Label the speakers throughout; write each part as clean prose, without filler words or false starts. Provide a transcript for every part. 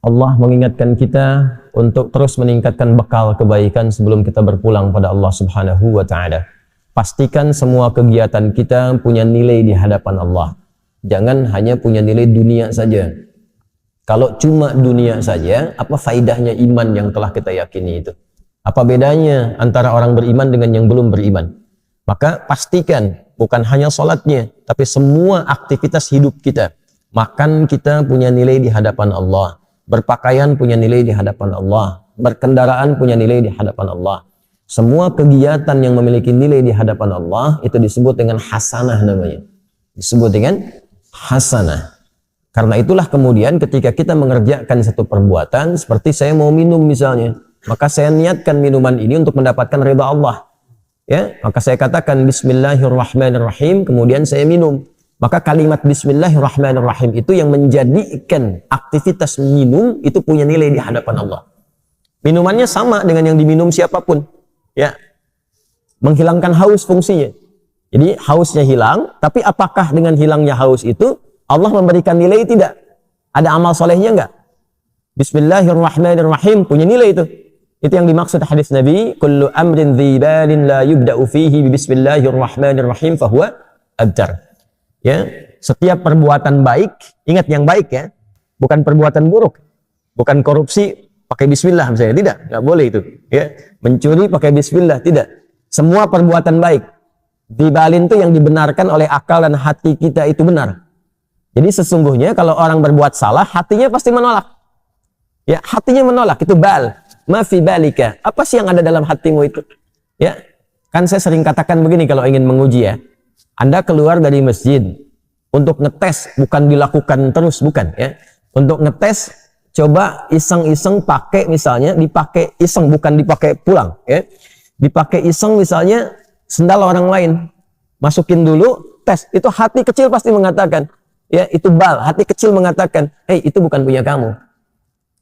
Speaker 1: Allah mengingatkan kita untuk terus meningkatkan bekal kebaikan sebelum kita berpulang pada Allah Subhanahu wa Ta'ala. Pastikan semua kegiatan kita punya nilai di hadapan Allah. Jangan hanya punya nilai dunia saja. Kalau cuma dunia saja, apa faidahnya iman yang telah kita yakini itu? Apa bedanya antara orang beriman dengan yang belum beriman? Maka pastikan bukan hanya sholatnya, tapi semua aktivitas hidup kita. Makan kita punya nilai di hadapan Allah. Berpakaian punya nilai di hadapan Allah. Berkendaraan punya nilai di hadapan Allah. Semua kegiatan yang memiliki nilai di hadapan Allah itu disebut dengan hasanah namanya. Disebut dengan hasanah. Karena itulah kemudian ketika kita mengerjakan satu perbuatan, seperti saya mau minum misalnya, maka saya niatkan minuman ini untuk mendapatkan ridha Allah. Ya, maka saya katakan Bismillahirrahmanirrahim, kemudian saya minum. Maka kalimat Bismillahirrahmanirrahim itu yang menjadikan aktivitas minum itu punya nilai di hadapan Allah. Minumannya sama dengan yang diminum siapapun. Ya, menghilangkan haus fungsinya. Jadi hausnya hilang, tapi apakah dengan hilangnya haus itu Allah memberikan nilai tidak? Ada amal solehnya enggak? Bismillahirrahmanirrahim punya nilai itu. Itu yang dimaksud hadis Nabi, kullu amrin dzibalin la yubda'u fihi bismillahirrahmanirrahim fahuwa abtar. Ya, setiap perbuatan baik, ingat yang baik ya, bukan perbuatan buruk, bukan korupsi pakai bismillah misalnya, tidak, nggak boleh itu. Ya, mencuri pakai bismillah, tidak. Semua perbuatan baik, dibalin itu yang dibenarkan oleh akal dan hati kita itu benar. Jadi sesungguhnya kalau orang berbuat salah, hatinya pasti menolak. Ya, hatinya menolak, itu bal. Ma fi balika, apa sih yang ada dalam hatimu itu? Ya, kan saya sering katakan begini kalau ingin menguji ya. Anda keluar dari masjid untuk ngetes, bukan dilakukan terus, bukan ya. Untuk ngetes, coba iseng-iseng pakai misalnya, dipakai iseng, bukan dipakai pulang ya. Dipakai iseng misalnya sendal orang lain. Masukin dulu, tes. Itu hati kecil pasti mengatakan, ya itu bal, hati kecil mengatakan, hey itu bukan punya kamu.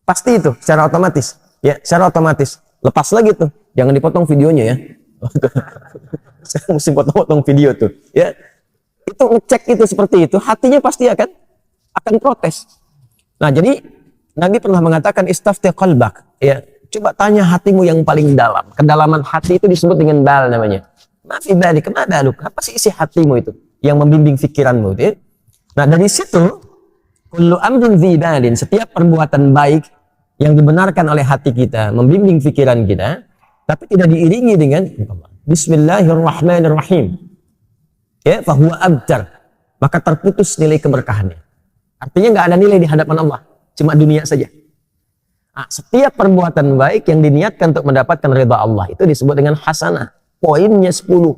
Speaker 1: Pasti itu, secara otomatis. Ya, secara otomatis. Lepas lagi tuh, jangan dipotong videonya ya. Saya mesti potong-potong video tuh, ya. Itu ngecek itu seperti itu, hatinya pasti akan protes. Nah, jadi Nabi pernah mengatakan istafti qalbak, ya. Coba tanya hatimu yang paling dalam. Kedalaman hati itu disebut dengan bal namanya. Mafi balik, kemana lu? Apa sih isi hatimu itu yang membimbing pikiranmu, ya? Nah, dari situ kullu amrin dzibalin, setiap perbuatan baik yang dibenarkan oleh hati kita, membimbing pikiran kita, tapi tidak diiringi dengan Bismillahirrahmanirrahim. Ya, fahuwa abtar. Maka terputus nilai keberkahannya. Artinya nggak ada nilai di hadapan Allah, cuma dunia saja. Nah, setiap perbuatan baik yang diniatkan untuk mendapatkan ridha Allah itu disebut dengan hasanah. Poinnya 10.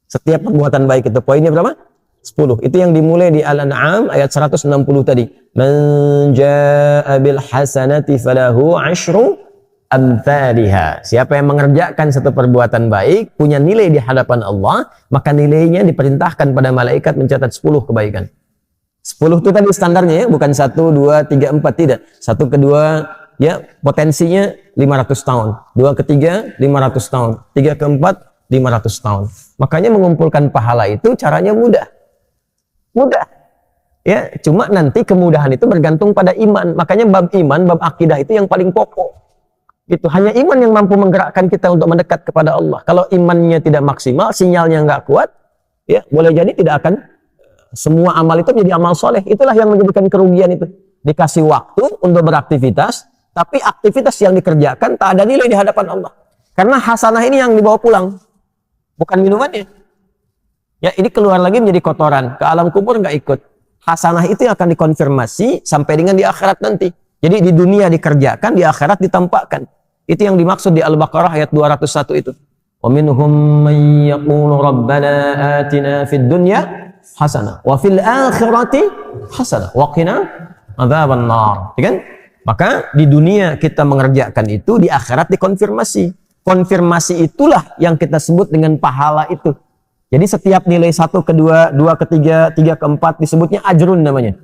Speaker 1: Setiap perbuatan baik itu poinnya berapa? 10. Itu yang dimulai di Al-An'am ayat 160 tadi. Man jaa'a bil hasanati falahu 'asyru amthaliha. Siapa yang mengerjakan satu perbuatan baik, punya nilai di hadapan Allah, maka nilainya diperintahkan pada malaikat mencatat 10 kebaikan. 10 itu tadi standarnya ya, bukan 1, 2, 3, 4, tidak. 1 ke 2 ya potensinya 500 tahun. 2 ke 3 500 tahun. 3 ke 4 500 tahun. Makanya mengumpulkan pahala itu caranya mudah. Mudah. Ya, cuma nanti kemudahan itu bergantung pada iman. Makanya bab iman, bab akidah itu yang paling pokok. Itu hanya iman yang mampu menggerakkan kita untuk mendekat kepada Allah. Kalau imannya tidak maksimal, sinyalnya nggak kuat, ya boleh jadi tidak akan semua amal itu menjadi amal soleh. Itulah yang menjadikan kerugian itu. Dikasih waktu untuk beraktivitas, tapi aktivitas yang dikerjakan tak ada nilai di hadapan Allah. Karena hasanah ini yang dibawa pulang, bukan minumannya. Ya, ini keluar lagi menjadi kotoran, ke alam kubur nggak ikut. Hasanah itu yang akan dikonfirmasi sampai dengan di akhirat nanti. Jadi di dunia dikerjakan, di akhirat ditampakkan. Itu yang dimaksud di Al-Baqarah ayat 201 itu. Wa minhum man yaqulu rabbana atina fid dunya hasanah wa fil akhirati hasanah wa qina adzaban nar. Kan? Maka di dunia kita mengerjakan itu, di akhirat dikonfirmasi. Konfirmasi itulah yang kita sebut dengan pahala itu. Jadi setiap nilai 1 ke 2, 2 ke 3, 3 ke 4 disebutnya ajrun namanya.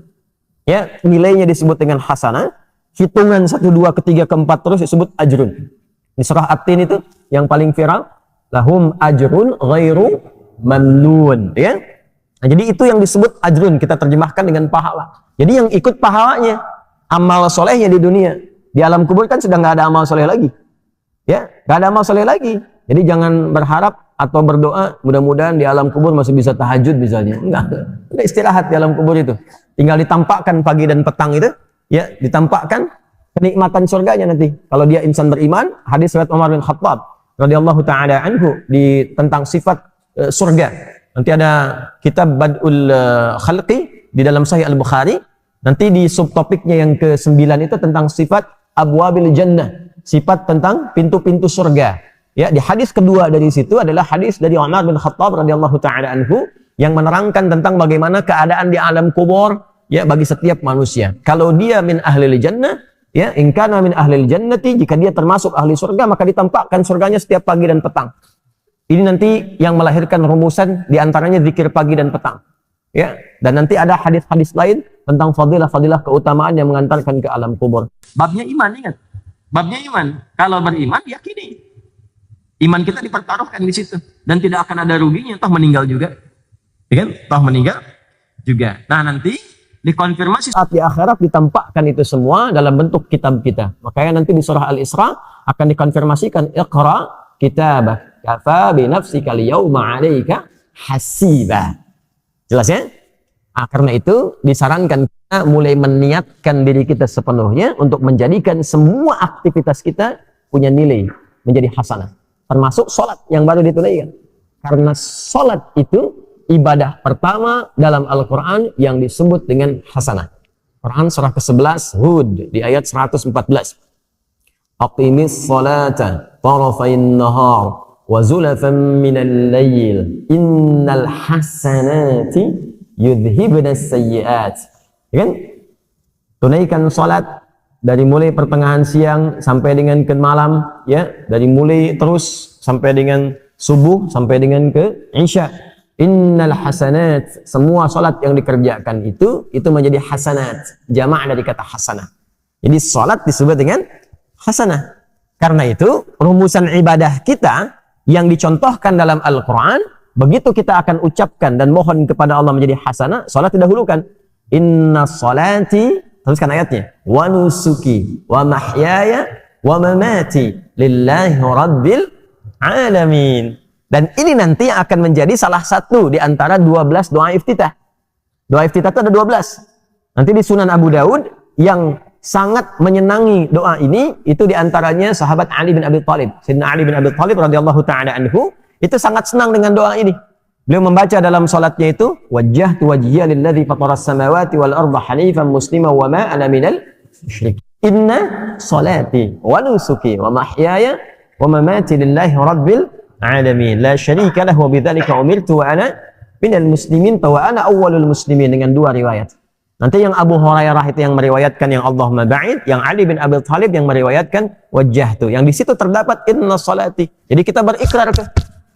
Speaker 1: Ya, nilainya disebut dengan hasanah. Hitungan 1, 2 ke 3 ke 4 terus disebut ajrun. Di surah At-Tin itu yang paling viral, lahum ajrun ghairu mamnun, ya. Nah, jadi itu yang disebut ajrun, kita terjemahkan dengan pahala. Jadi yang ikut pahalanya. amal solehnya di dunia. Di alam kubur kan sudah nggak ada amal soleh lagi. Ya, nggak ada amal soleh lagi. Jadi jangan berharap atau berdoa mudah-mudahan di alam kubur masih bisa tahajud misalnya. Enggak. Udah istirahat di alam kubur itu. Tinggal ditampakkan pagi dan petang itu, ya, ditampakkan kenikmatan surganya nanti. Kalau dia insan beriman, hadis riwayat Umar bin Khattab radhiyallahu taala anhu tentang sifat surga. Nanti ada kitab Bad'ul Khalqi di dalam Sahih Al-Bukhari. Nanti di subtopiknya yang ke-9 itu tentang sifat abwabil jannah, sifat tentang pintu-pintu surga. Ya, di hadis kedua dari situ adalah hadis dari Umar bin Khattab radhiyallahu taala anhu yang menerangkan tentang bagaimana keadaan di alam kubur ya bagi setiap manusia. Kalau dia min ahlil jannah, ya, in kana min ahlil jannati, jika dia termasuk ahli surga maka ditampakkan surganya setiap pagi dan petang. Ini nanti yang melahirkan rumusan di antaranya zikir pagi dan petang. Ya, dan nanti ada hadis-hadis lain tentang fadilah-fadilah keutamaan yang mengantarkan ke alam kubur. Babnya iman, ingat. Babnya iman. Kalau beriman, yakini. Iman kita dipertaruhkan di situ dan tidak akan ada ruginya, toh meninggal juga. Ya kan? Toh meninggal juga. Nah, nanti dikonfirmasi saat di akhirat ditampakkan itu semua dalam bentuk kitab kita. Makanya nanti di surah Al-Isra akan dikonfirmasikan Iqra kitabah kafa bi nafsika al-yawma 'alaika hasiba. Jelas ya? Nah, karena itu disarankan kita mulai meniatkan diri kita sepenuhnya untuk menjadikan semua aktivitas kita punya nilai, menjadi hasanah. Termasuk sholat yang baru ditunaikan. Karena sholat itu ibadah pertama dalam Al-Quran yang disebut dengan hasanah. Quran surah ke-11 Hud di ayat 114. Aqimis sholata tarafain nahar wa zulafan minal layl innal hasanati yudhibnas sayyiat. Ya kan? Tunaikan salat dari mulai pertengahan siang sampai dengan ke malam, ya, dari mulai terus sampai dengan subuh sampai dengan ke isya. Innal hasanat, semua salat yang dikerjakan itu menjadi hasanat, jamak dari kata hasanah. Jadi salat disebut dengan hasanah. Karena itu rumusan ibadah kita yang dicontohkan dalam Al-Quran, begitu kita akan ucapkan dan mohon kepada Allah menjadi hasanah, salat didahulukan. Inna salati, teruskan ayatnya, wa nusuki wa mahyaya wa mamati lillahi rabbil alamin. Dan ini nanti akan menjadi salah satu di antara 12 doa iftitah. Doa iftitah itu ada 12. Nanti di Sunan Abu Daud yang sangat menyenangi doa ini itu diantaranya sahabat Ali bin Abi Thalib. Sayyidina Ali bin Abi Thalib radhiyallahu taala anhu itu sangat senang dengan doa ini. Beliau membaca dalam salatnya itu wajjahtu wajhiya lilladzi fataras samawati wal arda hanifan musliman wa ma ana minal musyrikin. Inna salati wa nusuki wa mahyaya wa mamati lillahi rabbil alamin la syarika lahu wa bidzalika umirtu wa ana minal muslimin wa ana awwalul muslimin, dengan dua riwayat. Nanti yang Abu Hurairah itu yang meriwayatkan yang Allahumma ba'id, yang Ali bin Abi Thalib yang meriwayatkan wajjahtu. Yang di situ terdapat inna salati. Jadi kita berikrar ke,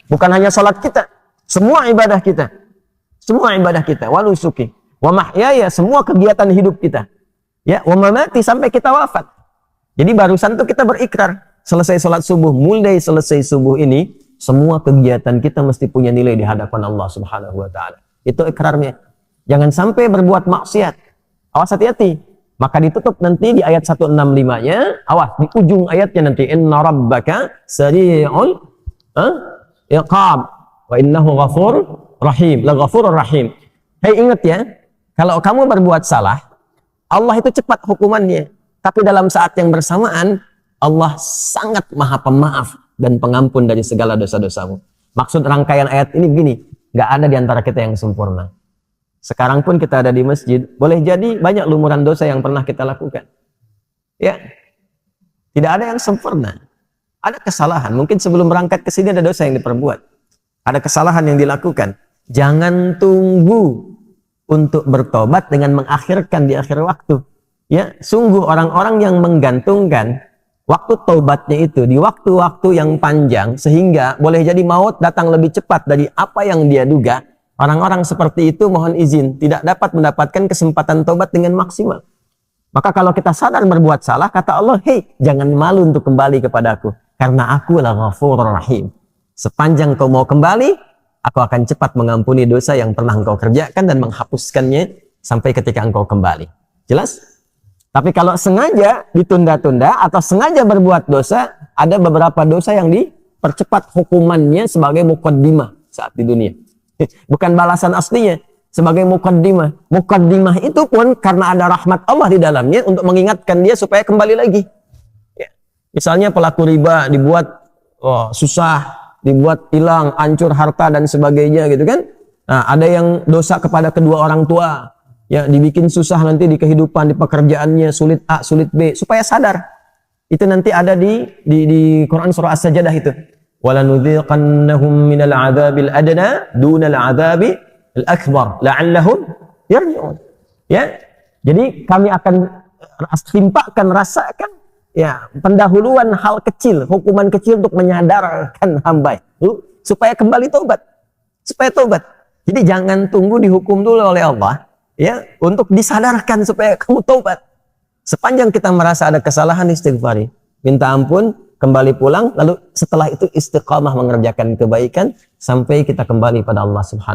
Speaker 1: bukan hanya salat kita, semua ibadah kita. Semua ibadah kita, wa nusuki, wa mahyaya, semua kegiatan hidup kita. Ya, wa mamati sampai kita wafat. Jadi barusan itu kita berikrar, selesai salat subuh, mulai selesai subuh ini, semua kegiatan kita mesti punya nilai di hadapan Allah Subhanahu wa taala. Itu ikrarnya. Jangan sampai berbuat maksiat. Awas, hati-hati. Maka ditutup nanti di ayat 165-nya. Awas, di ujung ayatnya nanti. Inna rabbaka sari'ul iqab. Wa innahu ghafur rahim. La ghafurur rahim. Hei, ingat ya. Kalau kamu berbuat salah, Allah itu cepat hukumannya. Tapi dalam saat yang bersamaan, Allah sangat maha pemaaf dan pengampun dari segala dosa-dosamu. Maksud rangkaian ayat ini begini. Gak ada di antara kita yang sempurna. Sekarang pun kita ada di masjid, boleh jadi banyak lumuran dosa yang pernah kita lakukan. Ya, tidak ada yang sempurna. Ada kesalahan. Mungkin sebelum berangkat ke sini ada dosa yang diperbuat. Ada kesalahan yang dilakukan. Jangan tunggu untuk bertobat dengan mengakhirkan di akhir waktu. Ya, sungguh orang-orang yang menggantungkan waktu taubatnya itu di waktu-waktu yang panjang sehingga boleh jadi maut datang lebih cepat dari apa yang dia duga. Orang-orang seperti itu mohon izin tidak dapat mendapatkan kesempatan taubat dengan maksimal. Maka kalau kita sadar berbuat salah, kata Allah, hei, jangan malu untuk kembali kepadaku, karena aku la ghafurur rahim. Sepanjang kau mau kembali, aku akan cepat mengampuni dosa yang pernah engkau kerjakan dan menghapuskannya sampai ketika engkau kembali. Jelas? Tapi kalau sengaja ditunda-tunda atau sengaja berbuat dosa, ada beberapa dosa yang dipercepat hukumannya sebagai mukaddimah saat di dunia. Bukan balasan aslinya, sebagai mukaddimah. Mukaddimah itu pun karena ada rahmat Allah di dalamnya untuk mengingatkan dia supaya kembali lagi. Ya. Misalnya pelaku riba dibuat susah, dibuat hilang, hancur harta dan sebagainya gitu kan. Nah, ada yang dosa kepada kedua orang tua. Ya, dibikin susah nanti di kehidupan, di pekerjaannya, sulit A, sulit B, supaya sadar. Itu nanti ada di Quran surah As-Sajdah itu. وَلَنُذِيقَنَّهُمْ مِنَ الْعَذَابِ الْأَدْنَى دُونَ الْعَذَابِ الْأَكْبَرِ لَعَلَّهُمْ يَرْجِعُونَ. Ya. Jadi kami akan timpakan, rasakan ya pendahuluan hal kecil, hukuman kecil untuk menyadarkan hamba itu supaya kembali tobat. Supaya tobat. Jadi jangan tunggu dihukum dulu oleh Allah. Ya, untuk disadarkan supaya kamu taubat. Sepanjang kita merasa ada kesalahan, istighfari, minta ampun, kembali pulang, lalu setelah itu istiqamah mengerjakan kebaikan sampai kita kembali pada Allah Subhanahu